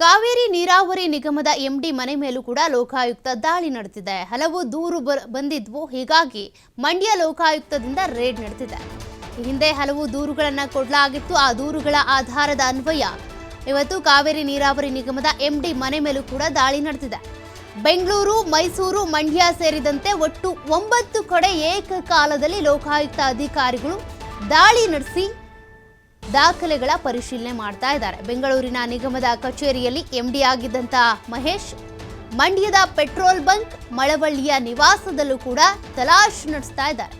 ಕಾವೇರಿ ನೀರಾವರಿ ನಿಗಮದ ಎಂಡಿ ಮನೆ ಮೇಲೂ ಕೂಡ ಲೋಕಾಯುಕ್ತ ದಾಳಿ ನಡೆದಿದೆ. ಹಲವು ದೂರು ಬಂದಿದ್ವು. ಹೀಗಾಗಿ ಮಂಡ್ಯ ಲೋಕಾಯುಕ್ತದಿಂದ ರೇಡ್ ನಡೆದಿದೆ. ಹಿಂದೆ ಹಲವು ದೂರುಗಳನ್ನು ಕೊಡಲಾಗಿತ್ತು. ಆ ದೂರುಗಳ ಆಧಾರದ ಅನ್ವಯ ಇವತ್ತು ಕಾವೇರಿ ನೀರಾವರಿ ನಿಗಮದ ಎಂಡಿ ಮನೆ ಮೇಲೂ ಕೂಡ ದಾಳಿ ನಡೆದಿದೆ. ಬೆಂಗಳೂರು, ಮೈಸೂರು, ಮಂಡ್ಯ ಸೇರಿದಂತೆ ಒಟ್ಟು 9 ಕಡೆ ಏಕಕಾಲದಲ್ಲಿ ಲೋಕಾಯುಕ್ತ ಅಧಿಕಾರಿಗಳು ದಾಳಿ ನಡೆಸಿ ದಾಖಲೆಗಳ ಪರಿಶೀಲನೆ ಮಾಡ್ತಾ ಇದ್ದಾರೆ. ಬೆಂಗಳೂರಿನ ನಿಗಮದ ಕಚೇರಿಯಲ್ಲಿ ಎಂಡಿ ಆಗಿದ್ದಂತ ಮಹೇಶ್, ಮಂಡ್ಯದ ಪೆಟ್ರೋಲ್ ಬಂಕ್, ಮಳವಳ್ಳಿಯ ನಿವಾಸದಲ್ಲೂ ಕೂಡ ತಲಾಶ್ ನಡೆಸ್ತಾ ಇದ್ದಾರೆ.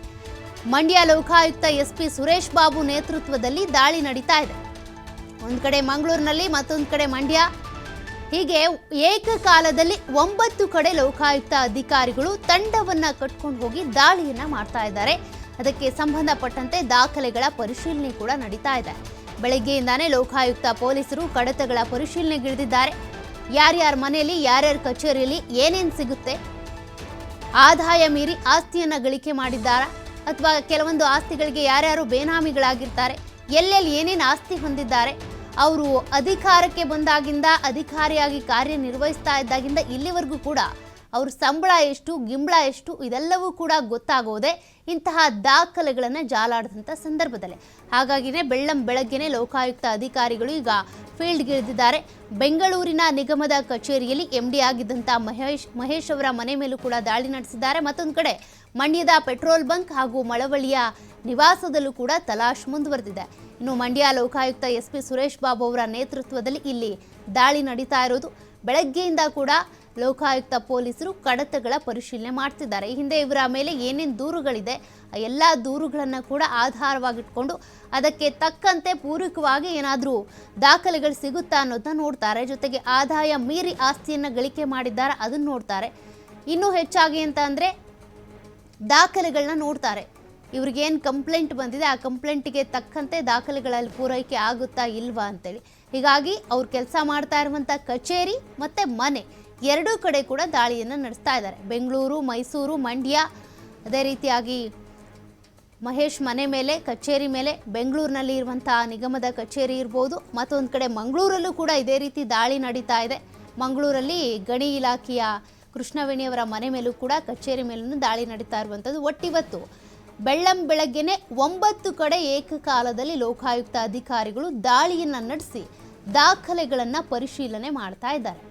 ಮಂಡ್ಯ ಲೋಕಾಯುಕ್ತ ಎಸ್ಪಿ ಸುರೇಶ್ ಬಾಬು ನೇತೃತ್ವದಲ್ಲಿ ದಾಳಿ ನಡೀತಾ ಇದೆ. ಒಂದು ಕಡೆ ಮಂಗಳೂರಿನಲ್ಲಿ, ಮತ್ತೊಂದು ಕಡೆ ಮಂಡ್ಯ, ಹೀಗೆ ಏಕಕಾಲದಲ್ಲಿ 9 ಕಡೆ ಲೋಕಾಯುಕ್ತ ಅಧಿಕಾರಿಗಳು ತಂಡವನ್ನ ಕಟ್ಕೊಂಡು ಹೋಗಿ ದಾಳಿಯನ್ನ ಮಾಡ್ತಾ ಇದ್ದಾರೆ. ಅದಕ್ಕೆ ಸಂಬಂಧಪಟ್ಟಂತೆ ದಾಖಲೆಗಳ ಪರಿಶೀಲನೆ ಕೂಡ ನಡೀತಾ ಇದೆ. ಬೆಳಗ್ಗೆಯಿಂದಾನೇ ಲೋಕಾಯುಕ್ತ ಪೊಲೀಸರು ಕಡತಗಳ ಪರಿಶೀಲನೆಗಿಳಿದಿದ್ದಾರೆ. ಯಾರ್ಯಾರ ಮನೆಯಲ್ಲಿ, ಯಾರ್ಯಾರ ಕಚೇರಿಯಲ್ಲಿ ಏನೇನು ಸಿಗುತ್ತೆ, ಆದಾಯ ಮೀರಿ ಆಸ್ತಿಯನ್ನ ಗಳಿಕೆ ಮಾಡಿದ್ದಾರಾ, ಅಥವಾ ಕೆಲವೊಂದು ಆಸ್ತಿಗಳಿಗೆ ಯಾರ್ಯಾರು ಬೇನಾಮಿಗಳಾಗಿರ್ತಾರೆ, ಎಲ್ಲೆಲ್ಲಿ ಏನೇನು ಆಸ್ತಿ ಹೊಂದಿದ್ದಾರೆ, ಅವರು ಅಧಿಕಾರಕ್ಕೆ ಬಂದಾಗಿಂದ, ಅಧಿಕಾರಿಯಾಗಿ ಕಾರ್ಯನಿರ್ವಹಿಸ್ತಾ ಇದ್ದಾಗಿಂದ ಇಲ್ಲಿವರೆಗೂ ಕೂಡ ಅವ್ರ ಸಂಬಳ ಎಷ್ಟು, ಗಿಂಬಳ ಎಷ್ಟು, ಇದೆಲ್ಲವೂ ಕೂಡ ಗೊತ್ತಾಗೋದೆ ಇಂತಹ ದಾಖಲೆಗಳನ್ನು ಜಾಲಾಡಿದಂಥ ಸಂದರ್ಭದಲ್ಲಿ. ಹಾಗಾಗಿನೇ ಬೆಳಗ್ಗೆನೆ ಲೋಕಾಯುಕ್ತ ಅಧಿಕಾರಿಗಳು ಈಗ ಫೀಲ್ಡ್ಗಿಳಿದಿದ್ದಾರೆ. ಬೆಂಗಳೂರಿನ ನಿಗಮದ ಕಚೇರಿಯಲ್ಲಿ ಎಂಡಿ ಆಗಿದ್ದಂಥ ಮಹೇಶ್ ಅವರ ಮನೆ ಮೇಲೂ ಕೂಡ ದಾಳಿ ನಡೆಸಿದ್ದಾರೆ. ಮತ್ತೊಂದು ಕಡೆ ಮಂಡ್ಯದ ಪೆಟ್ರೋಲ್ ಬಂಕ್ ಹಾಗೂ ಮಳವಳ್ಳಿಯ ನಿವಾಸದಲ್ಲೂ ಕೂಡ ತಲಾಶ್ ಮುಂದುವರೆದಿದೆ. ಇನ್ನು ಮಂಡ್ಯ ಲೋಕಾಯುಕ್ತ ಎಸ್ಪಿ ಸುರೇಶ್ ಬಾಬು ಅವರ ನೇತೃತ್ವದಲ್ಲಿ ಇಲ್ಲಿ ದಾಳಿ ನಡೀತಾ ಇರೋದು. ಬೆಳಗ್ಗೆಯಿಂದ ಕೂಡ ಲೋಕಾಯುಕ್ತ ಪೊಲೀಸರು ಕಡತಗಳ ಪರಿಶೀಲನೆ ಮಾಡ್ತಿದ್ದಾರೆ. ಈ ಹಿಂದೆ ಇವರ ಮೇಲೆ ಏನೇನು ದೂರುಗಳಿದೆ, ಎಲ್ಲ ದೂರುಗಳನ್ನು ಕೂಡ ಆಧಾರವಾಗಿಟ್ಕೊಂಡು ಅದಕ್ಕೆ ತಕ್ಕಂತೆ ಪೂರಕವಾಗಿ ಏನಾದರೂ ದಾಖಲೆಗಳು ಸಿಗುತ್ತಾ ಅನ್ನೋದನ್ನ ನೋಡ್ತಾರೆ. ಜೊತೆಗೆ ಆದಾಯ ಮೀರಿ ಆಸ್ತಿಯನ್ನು ಗಳಿಕೆ ಮಾಡಿದ್ದಾರೆ, ಅದನ್ನು ನೋಡ್ತಾರೆ. ಇನ್ನೂ ಹೆಚ್ಚಾಗಿ ಅಂತ ಅಂದರೆ ದಾಖಲೆಗಳನ್ನ ನೋಡ್ತಾರೆ. ಇವ್ರಿಗೇನು ಕಂಪ್ಲೇಂಟ್ ಬಂದಿದೆ, ಆ ಕಂಪ್ಲೇಂಟಿಗೆ ತಕ್ಕಂತೆ ದಾಖಲೆಗಳಲ್ಲಿ ಪೂರೈಕೆ ಆಗುತ್ತಾ ಇಲ್ವಾ ಅಂತೇಳಿ. ಹೀಗಾಗಿ ಅವ್ರು ಕೆಲಸ ಮಾಡ್ತಾ ಇರುವಂಥ ಕಚೇರಿ ಮತ್ತು ಮನೆ ಎರಡೂ ಕಡೆ ಕೂಡ ದಾಳಿಯನ್ನು ನಡೆಸ್ತಾ ಇದ್ದಾರೆ. ಬೆಂಗಳೂರು, ಮೈಸೂರು, ಮಂಡ್ಯ, ಅದೇ ರೀತಿಯಾಗಿ ಮಹೇಶ್ ಮನೆ ಮೇಲೆ, ಕಚೇರಿ ಮೇಲೆ, ಬೆಂಗಳೂರಿನಲ್ಲಿ ಇರುವಂಥ ನಿಗಮದ ಕಚೇರಿ ಇರ್ಬೋದು, ಮತ್ತೊಂದು ಕಡೆ ಮಂಗಳೂರಲ್ಲೂ ಕೂಡ ಇದೇ ರೀತಿ ದಾಳಿ ನಡೀತಾ ಇದೆ. ಮಂಗಳೂರಲ್ಲಿ ಗಣಿ ಇಲಾಖೆಯ ಕೃಷ್ಣವೇಣಿಯವರ ಮನೆ ಮೇಲೂ ಕೂಡ, ಕಚೇರಿ ಮೇಲೂ ದಾಳಿ ನಡೀತಾ ಇರುವಂಥದ್ದು. ಒಟ್ಟಿವತ್ತು ಬೆಳಗ್ಗೆನೆ 9 ಕಡೆ ಏಕಕಾಲದಲ್ಲಿ ಲೋಕಾಯುಕ್ತ ಅಧಿಕಾರಿಗಳು ದಾಳಿಯನ್ನು ನಡೆಸಿ ದಾಖಲೆಗಳನ್ನು ಪರಿಶೀಲನೆ ಮಾಡ್ತಾ ಇದ್ದಾರೆ.